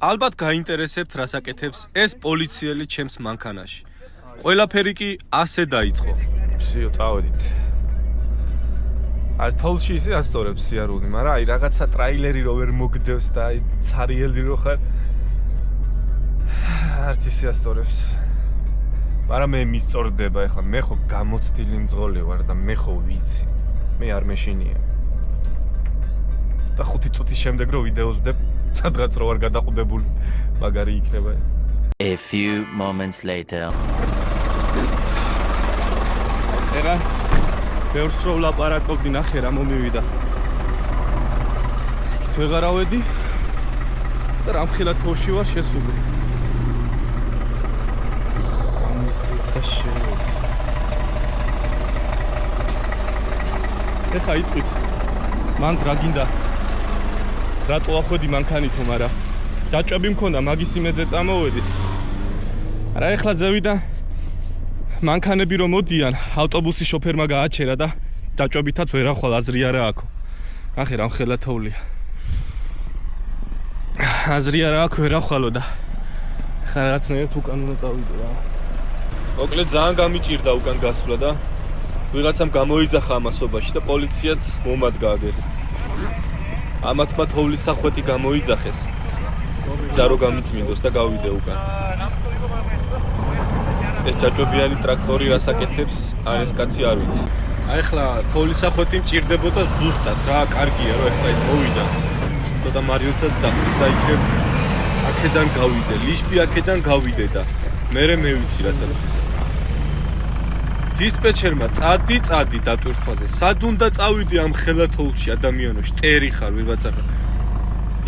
ალბათ გაინტერესებთ რას აკეთებს ეს პოლიციელი ჩემს მანქანაში. ყველაფერი კი ასე დაიწყო. Всё, წავედით. არ თოლში ისე ასწორებს სიარული, მაგრამ აი რაღაცა ტრაილერი რო ვერ მოგდევს და აი ცარიელი რო ხარ. არც ისე ასწორებს. მაგრამ მე მისწორდება ეხლა, მე ხო გამოცდილი მძღოლი ვარ და მე ხო ვიცი. მე არ მეშინია. და 5 წუთის შემდეგ რო ვიდეოს ვდებ, სადღაც რო ვარ გადაყუდებული, მაგარი იქნება. A few moments later. წერა ბევრს რო ვლაპარაკობდი, ნახე რა მომივიდა. იქ ვეღარ ავედი და რამხელა თორში ვარ შესული. და შეეცი. ეხა იტყვით. მან რა გინდა? რატო ახვედი მანქანითო, მაგრამ დაჭები მქონდა მაგის იმედზე წამოვედი. არა ეხლა ზევიდან მანქანები რომ მოდიან, ავტობუსის შოფერმა გააჩერა და დაჭებითაც ვერ ახვალ აზრი არა აქ. ნახე რამხელა თოვლია. აზრი არა აქ ვერ ახვალო და ხა რაღაცნაირად უკან უნდა წავიდე რა. მოკლედ ძალიან გამიჭირდა უკან გასვლა და ვიღაცამ გამოიძახა ამასობაში და პოლიციაც მომადგა აგერი. ამათმა თოვლის სახვეტი გამოიძახეს. ზარო გამიწმინდოს და გავიდე უკან. ეს ჯაჭვებიანი ტრაქტორი რას აკეთებს, არ ეს კაცი არ ვიცი. აი ხლა თოვლის სახვეტი მჭირდებოდა ზუსტად რა, კარგია რომ ეხლა ეს მოვიდა. ცოტა მარილსაც დახრის და იქნებ აქედან გავიდე, ლიშბი აქედან გავიდე და მერე მე ვიცი რასაც. დისპეჩერმა წადი დატვირთვაზე. სად უნდა წავიდე ამ ხელა თოვლში ადამიანო, შტერი ხარ ვიღაცა ხარ.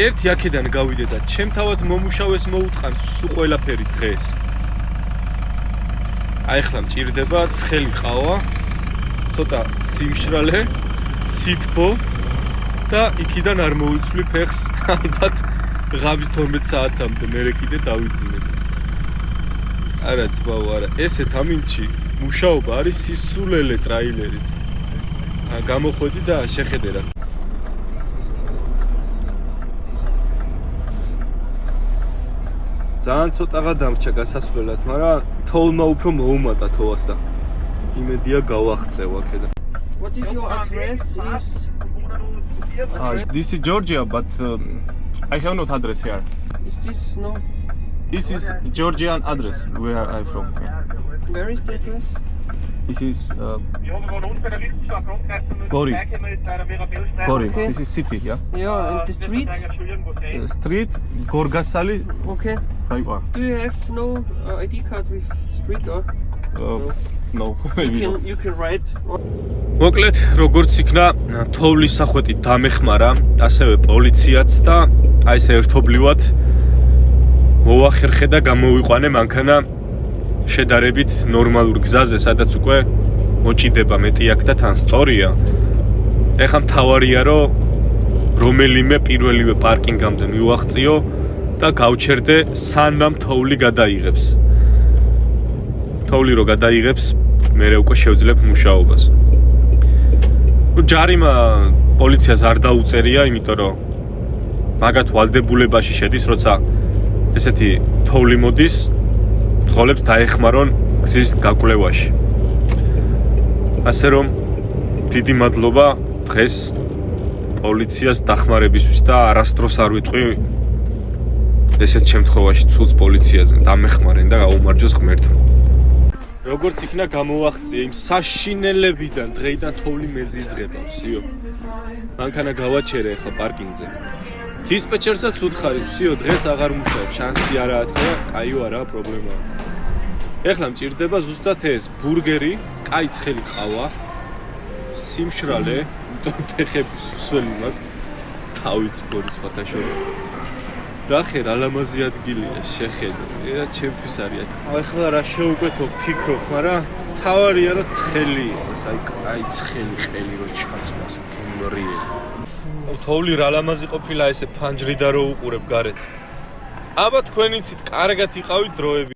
ერთი აქედან გავიდე და ჩემ თავად მომუშავეს მოუტყან სულ ყველაფერი დღეს. აი ხლა მჭირდება ცხელი ყავა, ცოტა სიმშრალე, სითბო და იქიდან არ მოვიცვლი ფეხს, ალბათ ღამის 12 საათამდე მერე კიდე დავიძინებ. არა ძმაო, არა, ესეთ ამინდში მუშაობა არის სისულელე ტრაილერით. გამოხვედი და შეხედე რა. ძალიან ცოტაღა დამრჩა გასასვლელად, მაგრამ თოვლმა უფრო მოუმატა თოვას და იმედია გავახწევ აქედან. What is your address? This is Georgia, but I have not address here. Is this no? This is Georgian address where I'm from. Where is the address? This is Gori. Gori. Okay. This is city, yeah. Yeah, and the street? Street Gorgasali. Okay. Saiwa. Do you have no ID card with street or? No. You can write. მოკლედ, როგორც იქნა თოვლის სახვეტი დამეხმარა, ასევე პოლიციაც და აი ეს ერთობლივად მოვახერხე და გამოვიყვანე მანქანა შედარებით ნორმალურ გზაზე, სადაც უკვე მოჭიდება მეტი აქ და თან სწორია. ეხლა მთავარია რომ რომელიმე პირველივე პარკინგამდე მივაღწიო და გავჩერდე სანამ თოვლი გადაიღებს. თოვლი რო გადაიღებს, მერე უკვე შევძლებ მუშაობას. ჯარიმა პოლიციას არ დაუწერია, იმიტომ რომ მაგათ ვალდებულებაში შედის, როცა ესეთი თოვლი მოდის, მძღოლებს დაეხმარონ გზის გაკვლევაში. ასე რომ დიდი მადლობა დღეს პოლიციას დახმარებისთვის და არასდროს არ ვიტყვი ესეთ შემთხვევაში ცუდს პოლიციაზე დამეხმარენ და გაუმარჯოს ღმერთმა. როგორც იქნა გამოვაღწია იმ საშინელებიდან დღეიდან თოვლი მეზიზღებავსიო. მანქანა გავაჩერე ახლა პარკინგზე. დისპეჩერსაც უთხარი, ვსიო, დღეს აღარ მუშაობ, შანსი არაა თქვა, კაიო არაა პრობლემა. ეხლა მჭირდება ზუსტად ეს ბურგერი, კაი ცხელი ყავა, სიმშრალე, ფეხები სუსველი მაქვს, თავიც ბორი სხვათა შორის. ნახე რა ლამაზი ადგილია, შეხედე, რა ჩემთვის არის. ახლა რა შეუკვეთო ფიქრობ, მაგრამ თავარია რომ ცხელია, აი კაი ცხელი ყელი რო ჩაწყვას გემრიელი. თოვლი რა ლამაზი ყოფილა ესე ფანჯრი და რო უყურებ გარეთ. აბა თქვენ იცით, კარგად იყავით დროები.